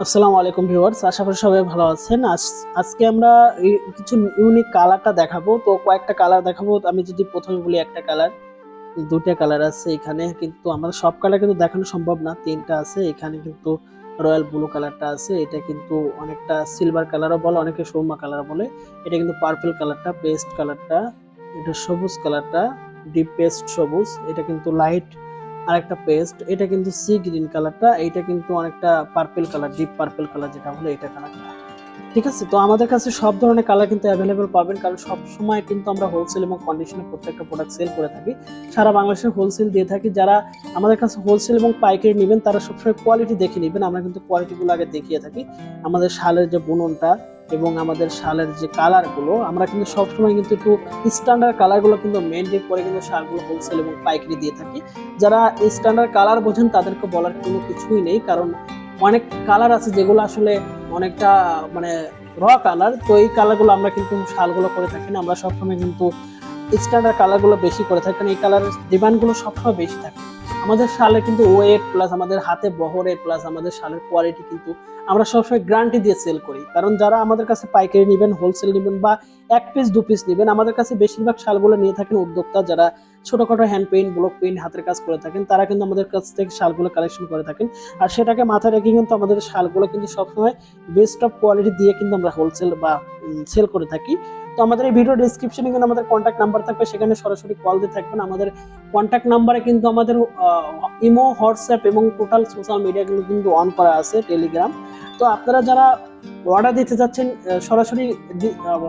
আসসালামু আলাইকুম ভিউয়ার্স, আশা করি সবাই ভালো আছেন। আজকে আমরা কিছু ইউনিক কালারটা দেখাবো। তো কয়েকটা কালার দেখাবো। আমি যদি প্রথমে বলি একটা কালার, দুইটা কালার আছে এখানে, কিন্তু আমাদের সব কালার কিন্তু দেখানো সম্ভব না। তিনটা আছে এখানে, কিন্তু রয়্যাল ব্লু কালারটা আছে, এটা কিন্তু অনেকটা সিলভার কালারও বলে, অনেকে সুরমা কালার বলে। এটা কিন্তু পার্পল কালারটা, পেস্ট কালারটা, এটা সবুজ কালারটা, ডিপ পেস্ট সবুজ, এটা কিন্তু লাইট আরেকটা পেস্ট, এটা কিন্তু সি গ্রিন কালারটা, এটা কিন্তু অনেকটা purple colour, deep purple colour যেটা বলে এটা কালারটা। ঠিক আছে, তো আমাদের কাছে সব ধরনের কালার কিন্তু অ্যাভেলেবেল পাবেন, কারণ সব সময় কিন্তু আমরা হোলসেল এবং কন্ডিশনে প্রত্যেকটা প্রোডাক্ট সেল করে থাকি। সারা বাংলাদেশে হোলসেল দিয়ে থাকি। যারা আমাদের কাছে হোলসেল এবং পাইকারি নেবেন তারা সবসময় কোয়ালিটি দেখে নেবেন। আমরা কিন্তু কোয়ালিটিগুলো আগে দেখিয়ে থাকি। আমাদের শালের যে বুননটা এবং আমাদের শালের যে কালারগুলো, আমরা কিন্তু সবসময় কিন্তু একটু স্ট্যান্ডার্ড কালারগুলো কিন্তু মেনটেন করে কিন্তু শালগুলো হোলসেল এবং পাইকারি দিয়ে থাকি। যারা স্ট্যান্ডার্ড কালার বোঝেন তাদেরকে বলার কোনো কিছুই নেই, কারণ অনেক কালার আছে যেগুলো আসলে অনেকটা মানে র কালার। তো এই কালারগুলো আমরা কিন্তু শালগুলো করে থাকি না, আমরা সবসময় কিন্তু স্ট্যান্ডার্ড কালারগুলো বেশি করে থাকি, কারণ এই কালারের ডিমান্ডগুলো সবসময় বেশি থাকে। আমাদের শালে কিন্তু ওয়েট প্লাস আমাদের হাতে বহরে প্লাস আমাদের শালের কোয়ালিটি কিন্তু আমরা সবসময় গ্যারান্টি দিয়ে সেল করি। কারণ যারা আমাদের কাছে পাইকারি নেবেন, হোলসেল নেবেন বা এক পিস দু পিস নেবেন, আমাদের কাছে বেশিরভাগ শালগুলো নিয়ে থাকেন উদ্যোক্তা, যারা ছোটখাটো হ্যান্ড পেইন্ট, ব্লক পেইন্ট, হাতের কাজ করে থাকেন, তারা কিন্তু আমাদের কাছ থেকে শালগুলো কালেকশন করে থাকেন। আর সেটাকে মাথায় রেখে কিন্তু আমাদের শালগুলো কিন্তু সবসময় বেস্ট অফ কোয়ালিটি দিয়ে কিন্তু আমরা হোলসেল বা সেল করে থাকি। তো আমাদের এই ভিডিও ডেসক্রিপশনে কিন্তু আমাদের কন্ট্যাক্ট নাম্বার থাকবে, সেখানে সরাসরি কল দিয়ে থাকবেন। আমাদের কন্ট্যাক্ট নাম্বারে কিন্তু আমাদের ইমো, হোয়াটসঅ্যাপ এবং টোটাল সোশ্যাল মিডিয়াগুলো কিন্তু অন করা আছে, টেলিগ্রাম। তো আপনারা যারা অর্ডার দিতে চাচ্ছেন সরাসরি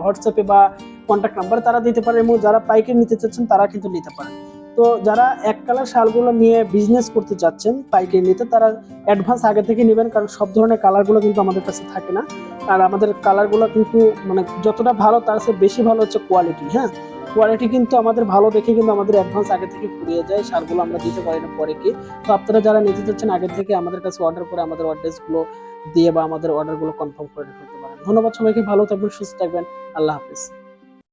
হোয়াটসঅ্যাপে বা কন্ট্যাক্ট নাম্বারে তারা দিতে পারেন, এবং যারা পাইকারি নিতে চাচ্ছেন তারা কিন্তু নিতে পারেন। তো যারা এক কালার শালগুলো নিয়ে বিজনেস করতে চাচ্ছেন পাইকারি নিতে, তারা অ্যাডভান্স আগে থেকে নেবেন, কারণ সব ধরনের কালারগুলো কিন্তু আমাদের কাছে থাকে না। আর আমাদের কালারগুলো কিন্তু মানে যতটা ভালো তার চেয়ে বেশি ভালো হচ্ছে কোয়ালিটি। হ্যাঁ, কোয়ালিটি কিন্তু আমাদের ভালো দেখে কিন্তু আমাদের অ্যাডভান্স আগে থেকে ফুরিয়ে যায়, শালগুলো আমরা দিতে পারি না পরে কি। তো আপনারা যারা নিতে চাচ্ছেন আগে থেকে আমাদের কাছে অর্ডার করে আমাদের অ্যাড্রেসগুলো দিয়ে বা আমাদের অর্ডারগুলো কনফার্ম করে ফেলতে পারেন। ধন্যবাদ সবাইকে, ভালো থাকবেন, সুস্থ থাকবেন, আল্লাহ হাফিজ।